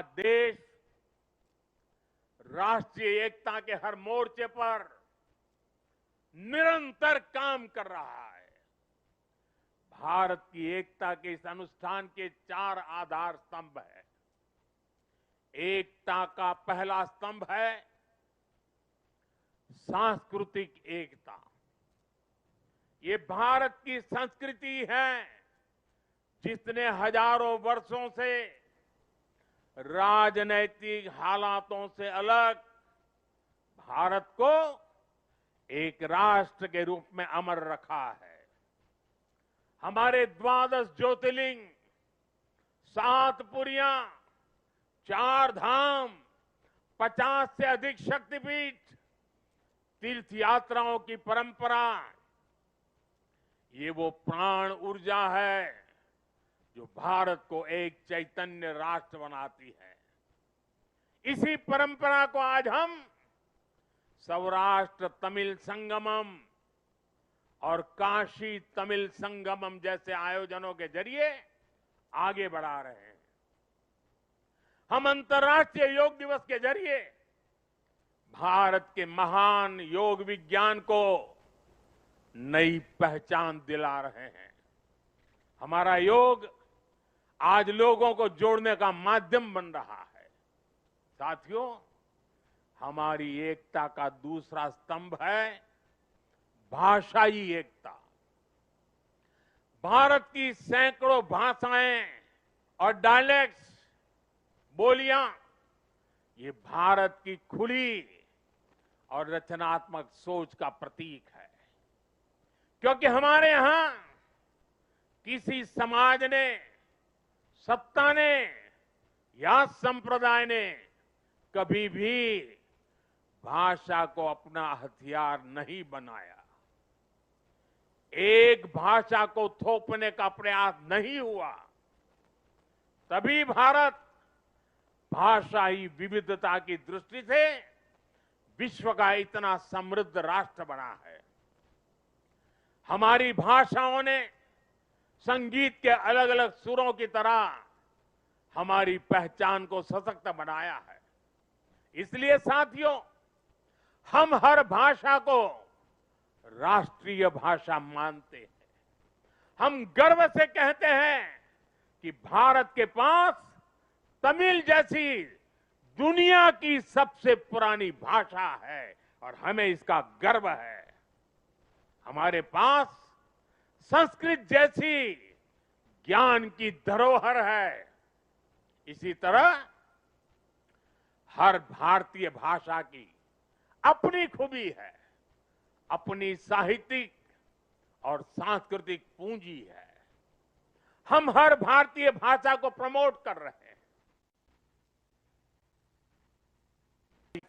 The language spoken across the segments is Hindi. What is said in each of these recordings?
आज देश राष्ट्रीय एकता के हर मोर्चे पर निरंतर काम कर रहा है। भारत की एकता के इस अनुष्ठान के 4 आधार स्तंभ हैं। एकता का पहला स्तंभ है सांस्कृतिक एकता। ये भारत की संस्कृति है जिसने हजारों वर्षों से राजनैतिक हालातों से अलग भारत को एक राष्ट्र के रूप में अमर रखा है। हमारे 12 ज्योतिर्लिंग, 7 पुरियां, 4 धाम, 50 से अधिक शक्तिपीठ, तीर्थ यात्राओं की परंपरा, ये वो प्राण ऊर्जा है जो भारत को एक चैतन्य राष्ट्र बनाती है। इसी परंपरा को आज हम सौराष्ट्र तमिल संगमम और काशी तमिल संगमम जैसे आयोजनों के जरिए आगे बढ़ा रहे हैं। हम अंतर्राष्ट्रीय योग दिवस के जरिए भारत के महान योग विज्ञान को नई पहचान दिला रहे हैं। हमारा योग आज लोगों को जोड़ने का माध्यम बन रहा है। साथियों, हमारी एकता का दूसरा स्तंभ है भाषाई एकता। भारत की सैकड़ों भाषाएं और डायलेक्ट्स, बोलियां, ये भारत की खुली और रचनात्मक सोच का प्रतीक है। क्योंकि हमारे यहां किसी समाज ने, सत्ता ने या संप्रदाय ने कभी भी भाषा को अपना हथियार नहीं बनाया। एक भाषा को थोपने का प्रयास नहीं हुआ। तभी भारत भाषाई विविधता की दृष्टि से विश्व का इतना समृद्ध राष्ट्र बना है। हमारी भाषाओं ने संगीत के अलग अलग सुरों की तरह हमारी पहचान को सशक्त बनाया है। इसलिए साथियों, हम हर भाषा को राष्ट्रीय भाषा मानते हैं। हम गर्व से कहते हैं कि भारत के पास तमिल जैसी दुनिया की सबसे पुरानी भाषा है और हमें इसका गर्व है। हमारे पास संस्कृत जैसी ज्ञान की धरोहर है। इसी तरह हर भारतीय भाषा की अपनी खूबी है, अपनी साहित्यिक और सांस्कृतिक पूंजी है। हम हर भारतीय भाषा को प्रमोट कर रहे हैं,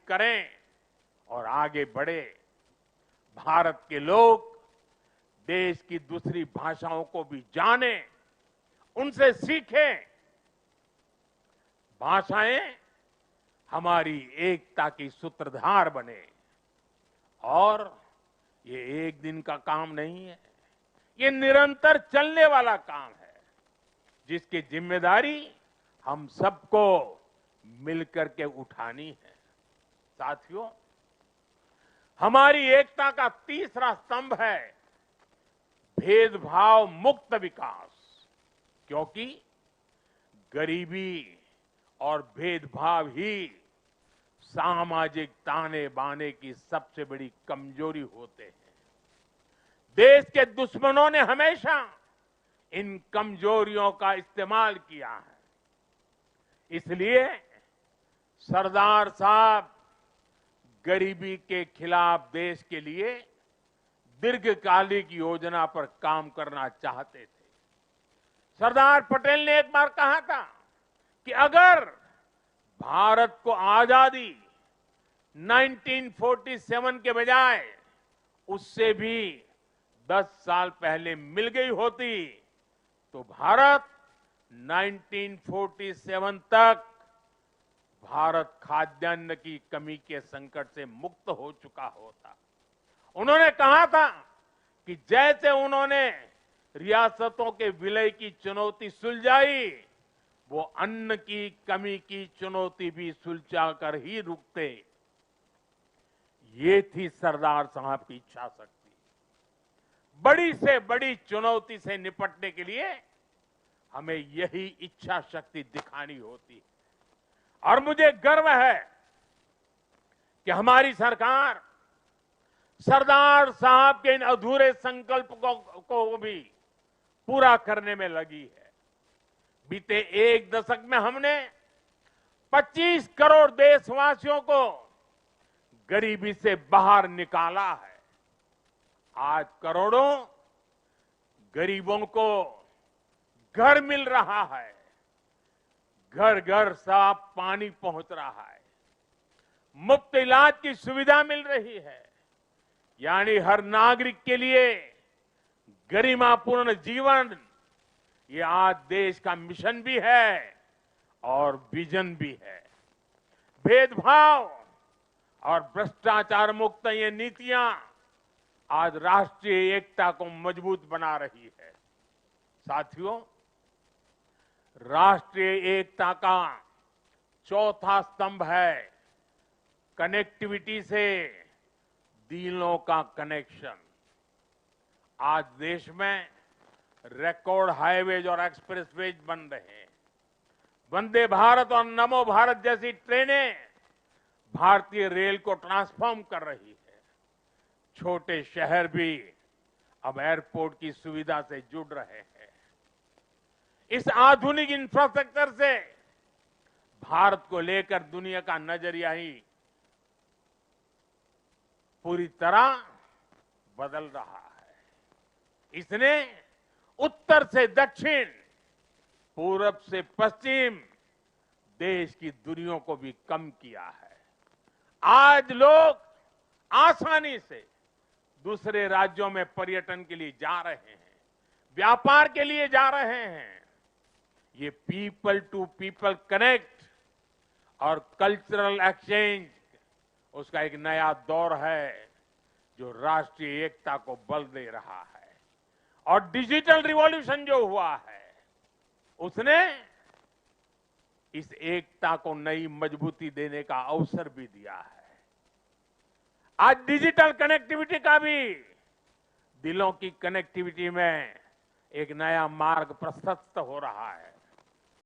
करें और आगे बढ़े। भारत के लोग देश की दूसरी भाषाओं को भी जानें, उनसे सीखें। भाषाएं हमारी एकता की सूत्रधार बने। और ये एक दिन का काम नहीं है, ये निरंतर चलने वाला काम है, जिसकी जिम्मेदारी हम सबको मिलकर के उठानी है। साथियों, हमारी एकता का तीसरा स्तंभ है भेदभाव मुक्त विकास। क्योंकि गरीबी और भेदभाव ही सामाजिक ताने बाने की सबसे बड़ी कमजोरी होते हैं। देश के दुश्मनों ने हमेशा इन कमजोरियों का इस्तेमाल किया है। इसलिए सरदार साहब गरीबी के खिलाफ देश के लिए दीर्घकालिक योजना पर काम करना चाहते थे। सरदार पटेल ने एक बार कहा था कि अगर भारत को आजादी 1947 के बजाय उससे भी 10 साल पहले मिल गई होती तो भारत 1947 तक भारत खाद्यान्न की कमी के संकट से मुक्त हो चुका होता। उन्होंने कहा था कि जैसे उन्होंने रियासतों के विलय की चुनौती सुलझाई, वो अन्न की कमी की चुनौती भी सुलझा कर ही रुकते। ये थी सरदार साहब की इच्छा शक्ति। बड़ी से बड़ी चुनौती से निपटने के लिए हमें यही इच्छा शक्ति दिखानी होती है। और मुझे गर्व है कि हमारी सरकार सरदार साहब के इन अधूरे संकल्प को भी पूरा करने में लगी है। बीते एक दशक में हमने 25 करोड़ देशवासियों को गरीबी से बाहर निकाला है। आज करोड़ों गरीबों को घर मिल रहा है, घर घर साफ पानी पहुंच रहा है, मुफ्त इलाज की सुविधा मिल रही है। यानी हर नागरिक के लिए गरिमापूर्ण जीवन, ये आज देश का मिशन भी है और विजन भी है। भेदभाव और भ्रष्टाचार मुक्त ये नीतियां आज राष्ट्रीय एकता को मजबूत बना रही है। साथियों, राष्ट्रीय एकता का चौथा स्तंभ है कनेक्टिविटी से दिलों का कनेक्शन। आज देश में रिकॉर्ड हाईवेज और एक्सप्रेसवेज बन रहे हैं। वंदे भारत और नमो भारत जैसी ट्रेनें भारतीय रेल को ट्रांसफॉर्म कर रही है। छोटे शहर भी अब एयरपोर्ट की सुविधा से जुड़ रहे हैं। इस आधुनिक इंफ्रास्ट्रक्चर से भारत को लेकर दुनिया का नजरिया ही पूरी तरह बदल रहा है। इसने उत्तर से दक्षिण, पूरब से पश्चिम देश की दूरियों को भी कम किया है। आज लोग आसानी से दूसरे राज्यों में पर्यटन के लिए जा रहे हैं, व्यापार के लिए जा रहे हैं। ये पीपल टू पीपल कनेक्ट और कल्चरल एक्सचेंज, उसका एक नया दौर है जो राष्ट्रीय एकता को बल दे रहा है। और डिजिटल रिवॉल्यूशन जो हुआ है, उसने इस एकता को नई मजबूती देने का अवसर भी दिया है। आज डिजिटल कनेक्टिविटी का भी दिलों की कनेक्टिविटी में एक नया मार्ग प्रशस्त हो रहा है।